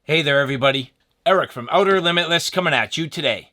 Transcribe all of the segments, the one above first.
Hey there everybody, Eric from Outer Limitless coming at you today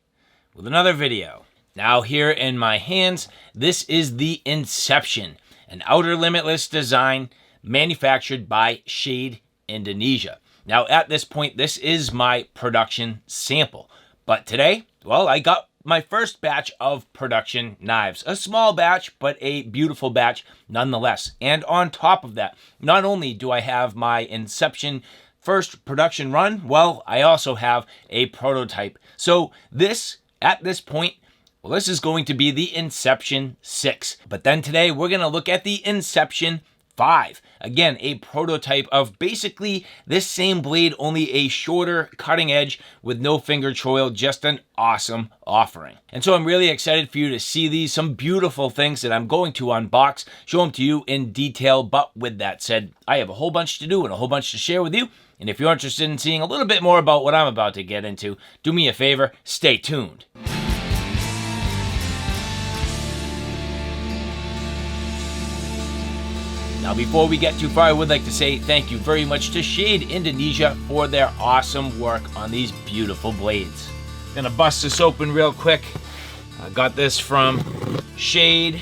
with another video. Now here in my hands, this is the Inception, an Outer Limitless design manufactured by Shade, Indonesia. Now at this point, this is my production sample. But today, well, I got my first batch of production knives. A small batch, but a beautiful batch nonetheless. And on top of that, not only do I have my Inception first production run, well, I also have a prototype. So this, at this point, well, this is going to be the Inception 6. But then today, we're going to look at the Inception 5. Again, a prototype of basically this same blade, only a shorter cutting edge with no finger choil. Just an awesome offering. And so I'm really excited for you to see these, some beautiful things that I'm going to unbox, show them to you in detail. But with that said, I have a whole bunch to do and a whole bunch to share with you. And if you're interested in seeing a little bit more about what I'm about to get into, do me a favor, stay tuned. Now, before we get too far, I would like to say thank you very much to Shade Indonesia for their awesome work on these beautiful blades. Gonna bust this open real quick. I got this from Shade.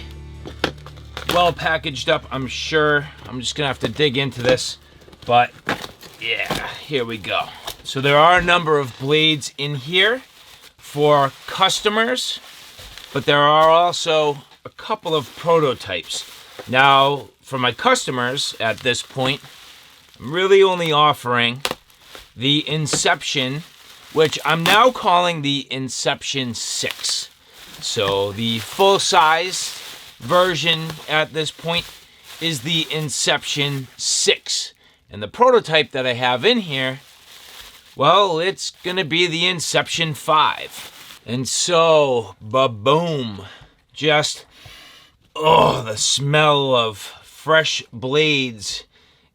Well packaged up, I'm sure. I'm just gonna have to dig into this, but yeah, here we go. So there are a number of blades in here for customers, but there are also a couple of prototypes. Now, for my customers at this point, I'm really only offering the Inception, which I'm now calling the Inception 6. So the full-size version at this point is the Inception 6. And the prototype that I have in here, well, it's gonna be the Inception 5. And so, ba-boom. Just, oh, the smell of fresh blades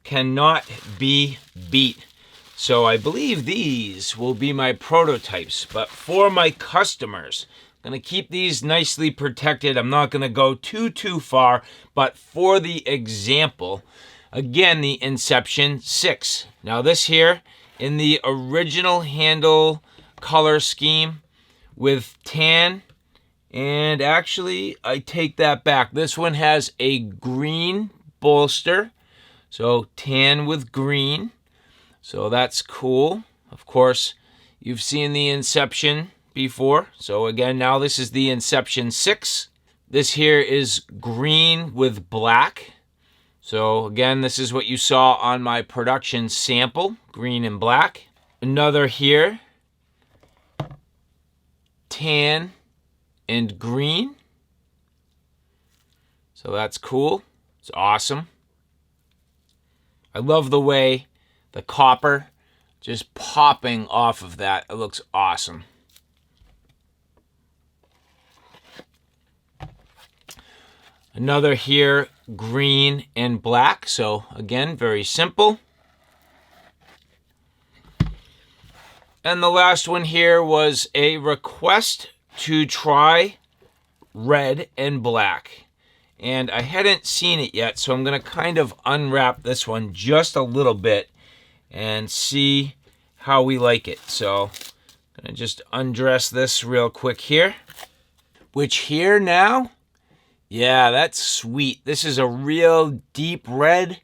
cannot be beat. So I believe these will be my prototypes. But for my customers, I'm gonna keep these nicely protected. I'm not gonna go too far, but for the example, again, the Inception 6. Now this here, in the original handle color scheme with tan, and actually, I take that back. This one has a green bolster, so tan with green, so that's cool. Of course, you've seen the Inception before, so again, now this is the Inception 6. This here is green with black. So again, this is what you saw on my production sample, green and black. Another here, tan and green. So that's cool. It's awesome. I love the way the copper just popping off of that. It looks awesome. Another here, green and black. So again, very simple. And the last one here was a request to try red and black. And I hadn't seen it yet, so I'm gonna kind of unwrap this one just a little bit and see how we like it. So I'm gonna just undress this real quick here. Which here now, yeah, that's sweet. This is a real deep red,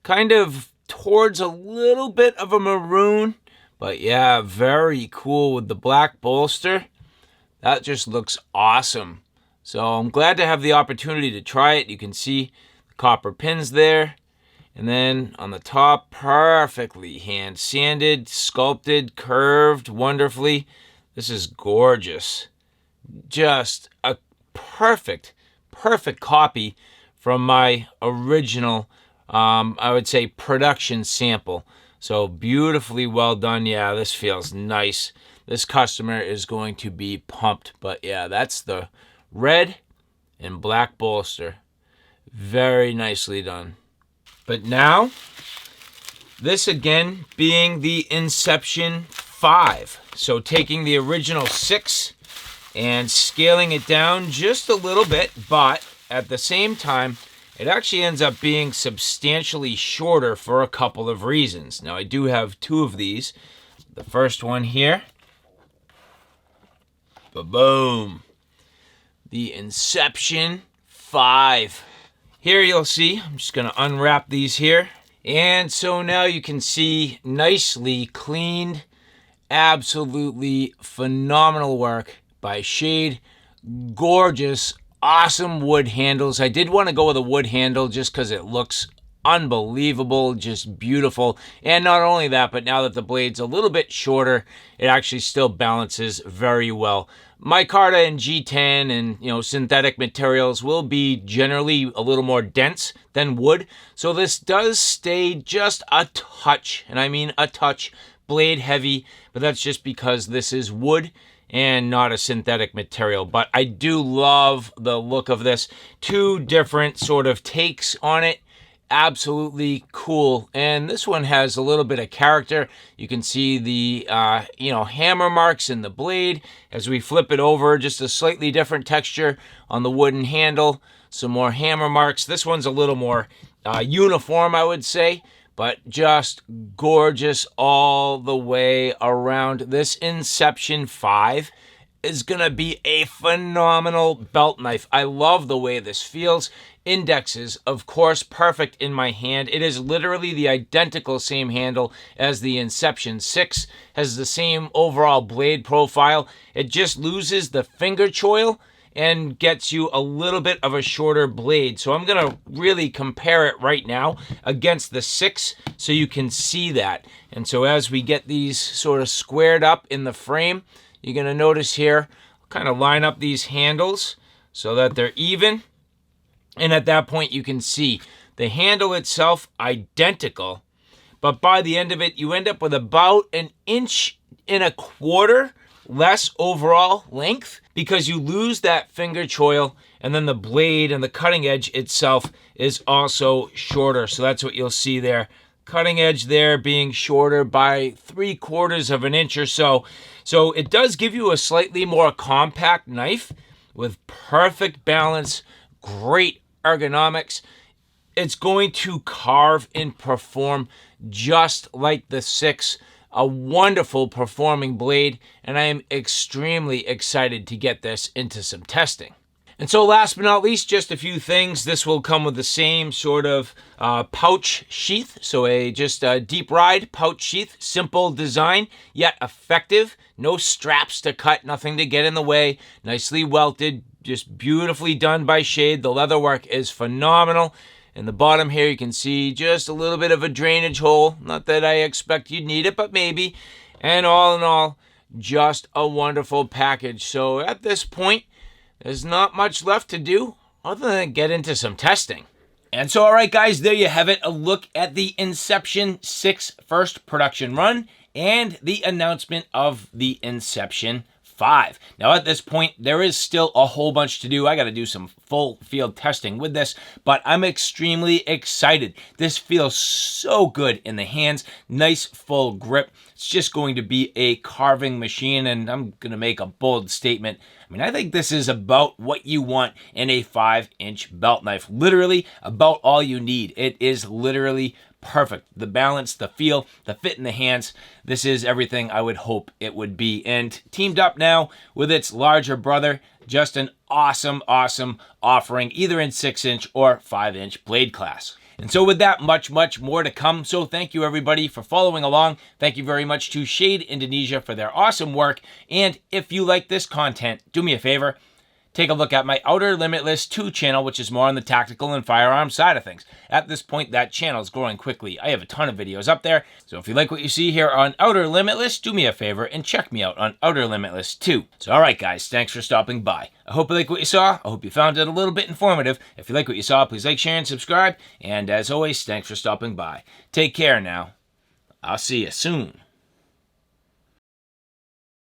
kind of towards a little bit of a maroon, but yeah, very cool with the black bolster. That just looks awesome. So I'm glad to have the opportunity to try it. You can see the copper pins there. And then on the top, perfectly hand sanded, sculpted, curved wonderfully. This is gorgeous. Just a perfect copy from my original, I would say, production sample. So beautifully well done. Yeah, this feels nice. This customer is going to be pumped. But yeah, that's the red and black bolster. Very nicely done. But now, this again being the Inception 5. So taking the original 6 and scaling it down just a little bit, but at the same time, it actually ends up being substantially shorter for a couple of reasons. Now, I do have two of these. The first one here, boom, the Inception 5. Here you'll see, I'm just going to unwrap these here. And so now you can see nicely cleaned, absolutely phenomenal work by Shade. Gorgeous, awesome wood handles. I did want to go with a wood handle just because it looks unbelievable, just beautiful. And not only that, but now that the blade's a little bit shorter, it actually still balances very well. Micarta and G10 and synthetic materials will be generally a little more dense than wood, so this does stay just a touch, and I mean a touch, blade heavy, but that's just because this is wood and not a synthetic material. But I do love the look of this. Two different sort of takes on it. Absolutely cool. And this one has a little bit of character. You can see the hammer marks in the blade as we flip it over. Just a slightly different texture on the wooden handle. Some more hammer marks. This one's a little more uniform, I would say, but just gorgeous all the way around. This Inception 5 is gonna be a phenomenal belt knife. I love the way this feels. Indexes, of course, perfect in my hand. It is literally the identical same handle as the Inception 6. Has the same overall blade profile. It just loses the finger choil and gets you a little bit of a shorter blade. So I'm gonna really compare it right now against the 6 so you can see that. And so as we get these sort of squared up in the frame, you're gonna notice here, I'll kind of line up these handles so that they're even. And at that point, you can see the handle itself identical, but by the end of it, you end up with about 1.25 inches less overall length because you lose that finger choil, and then the blade and the cutting edge itself is also shorter. So that's what you'll see there. Cutting edge there being shorter by 3/4 inch or so. So it does give you a slightly more compact knife with perfect balance, great ergonomics. It's going to carve and perform just like the 6. A wonderful performing blade, and I am extremely excited to get this into some testing. And so last but not least, just a few things. This will come with the same sort of pouch sheath. So just a deep ride pouch sheath, simple design, yet effective. No straps to cut, nothing to get in the way. Nicely welted, just beautifully done by Shade. The leather work is phenomenal. In the bottom here, you can see just a little bit of a drainage hole. Not that I expect you'd need it, but maybe. And all in all, just a wonderful package. So at this point, there's not much left to do other than get into some testing. And so, all right, guys, there you have it. A look at the Inception 6 first production run and the announcement of the Inception 5. Now, at this point, there is still a whole bunch to do. I got to do some full field testing with this, but I'm extremely excited. This feels so good in the hands. Nice full grip. It's just going to be a carving machine, and I'm going to make a bold statement. I mean, I think this is about what you want in a 5-inch belt knife. Literally about all you need. It is literally perfect. The balance, the feel, the fit in the hands. This is everything I would hope it would be. And teamed up now with its larger brother, just an awesome, awesome offering, either in 6-inch or 5-inch blade class. And so with that, much, much more to come. So thank you, everybody, for following along. Thank you very much to Shade Indonesia for their awesome work. And if you like this content, do me a favor. Take a look at my Outer Limitless 2 channel, which is more on the tactical and firearm side of things. At this point, that channel is growing quickly. I have a ton of videos up there. So if you like what you see here on Outer Limitless, do me a favor and check me out on Outer Limitless 2. So all right, guys, thanks for stopping by. I hope you like what you saw. I hope you found it a little bit informative. If you like what you saw, please like, share, and subscribe. And as always, thanks for stopping by. Take care now. I'll see you soon.